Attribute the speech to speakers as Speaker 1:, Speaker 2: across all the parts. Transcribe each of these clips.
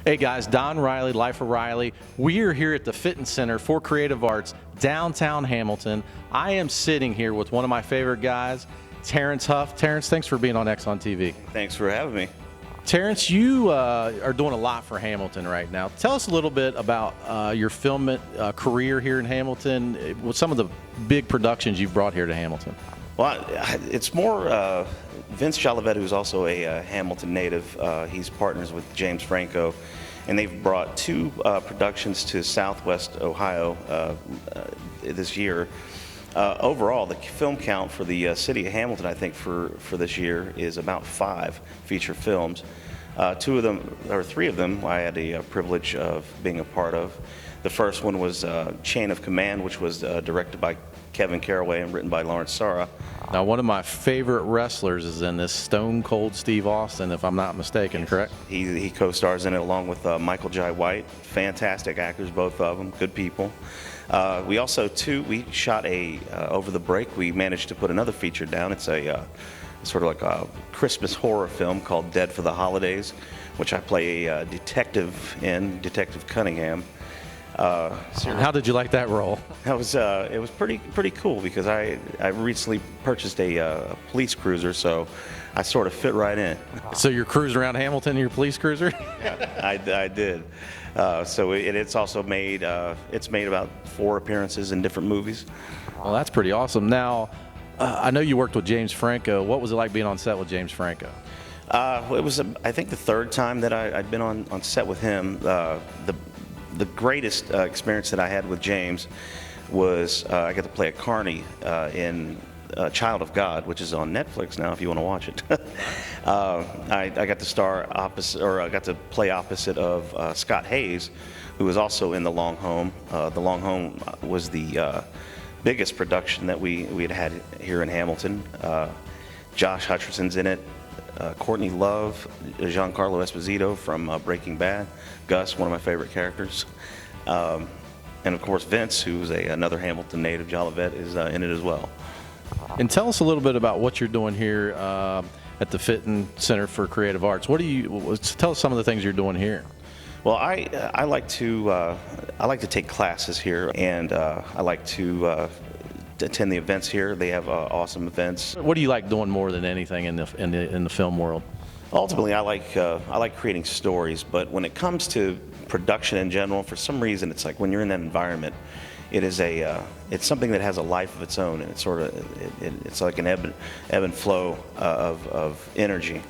Speaker 1: Hey guys, Don Reilly, Life of Reilly. We are here at the Fitton Center for Creative Arts, downtown Hamilton. I am sitting here with one of my favorite guys, Terrance Huff. Terrance, thanks for being on Exxon TV.
Speaker 2: Thanks for having me.
Speaker 1: Terrance, you are doing a lot for Hamilton right now. Tell us a little bit about your film career here in Hamilton, with some of the big productions you've brought here to Hamilton.
Speaker 2: Well, it's more Vince Jolivet, who's also a Hamilton native. He's partners with James Franco, and they've brought two productions to Southwest Ohio this year. Overall, the film count for the city of Hamilton, I think, for this year is about 5 feature films. 2 of them, or 3 of them, I had the privilege of being a part of. The first one was Chain of Command, which was directed by Kevin Carraway and written by Lawrence Sarra.
Speaker 1: Now, one of my favorite wrestlers is in this, Stone Cold Steve Austin, if I'm not mistaken, correct?
Speaker 2: He co-stars in it along with Michael Jai White. Fantastic actors, both of them, good people. We also, we shot over the break, we managed to put another feature down. It's a sort of like a Christmas horror film called Dead for the Holidays, which I play a detective in, Detective Cunningham.
Speaker 1: How did you like that role?
Speaker 2: That was it was pretty cool because I recently purchased a police cruiser, so I sort of fit right in.
Speaker 1: So you're cruising around Hamilton in your police cruiser?
Speaker 2: Yeah, I did. So it's also made it's made about 4 appearances in different movies.
Speaker 1: Well, that's pretty awesome. Now, I know you worked with James Franco. What was it like being on set with James Franco?
Speaker 2: It was I think the 3rd time that I'd been on set with him. The greatest experience that I had with James was I got to play a carny in Child of God, which is on Netflix now if you want to watch it. I got to star opposite, or I got to play opposite of Scott Hayes, who was also in The Long Home. The Long Home was the biggest production that we had here in Hamilton. Josh Hutcherson's in it. Courtney Love, Giancarlo Esposito from Breaking Bad, Gus, one of my favorite characters, and of course Vince, who's another Hamilton native, Jolivet, is in it as well.
Speaker 1: And tell us a little bit about what you're doing here at the Fitton Center for Creative Arts. Tell us some of the things you're doing here.
Speaker 2: Well, I like to take classes here, and I like to attend the events here. They have awesome events.
Speaker 1: What do you like doing more than anything in the film world?
Speaker 2: Ultimately, I like creating stories, but when it comes to production in general, for some reason, it's like when you're in that environment, it's something that has a life of its own, and it's like an ebb and flow of energy.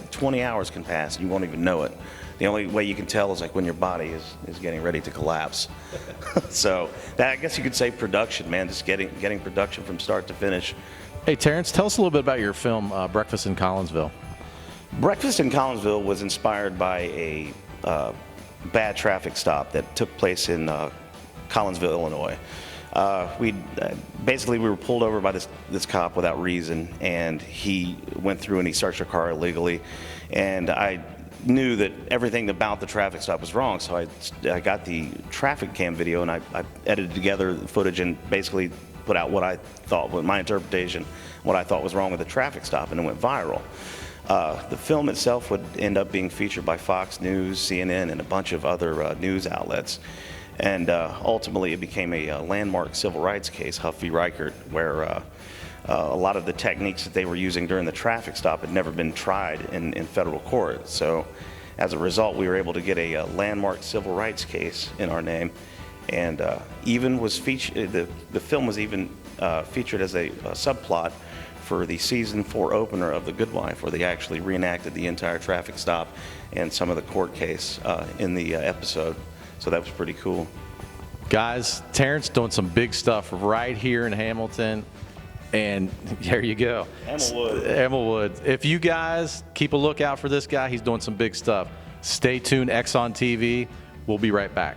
Speaker 2: 20 hours can pass, and you won't even know it. The only way you can tell is like when your body is getting ready to collapse. So that, I guess you could say, production, man, just getting production from start to finish.
Speaker 1: Hey, Terrance, tell us a little bit about your film, Breakfast in Collinsville.
Speaker 2: Breakfast in Collinsville was inspired by a bad traffic stop that took place in Collinsville, Illinois. Basically we were pulled over by this cop without reason, and he went through and he searched our car illegally, and I knew that everything about the traffic stop was wrong, so I got the traffic cam video and I edited together the footage and basically put out what I thought was my interpretation, what I thought was wrong with the traffic stop, and it went viral. The film itself would end up being featured by Fox News, CNN, and a bunch of other news outlets. And ultimately it became a landmark civil rights case, Huff v. Reichert, where a lot of the techniques that they were using during the traffic stop had never been tried in federal court. So as a result, we were able to get a landmark civil rights case in our name, and even was featured. The film was even featured as a subplot for the season 4 opener of The Good Wife, where they actually reenacted the entire traffic stop and some of the court case in the episode. So that was pretty cool.
Speaker 1: Guys, Terrance doing some big stuff right here in Hamilton, and there you go. Emilwood. If you guys keep a lookout for this guy, he's doing some big stuff. Stay tuned, Exxon TV. We'll be right back.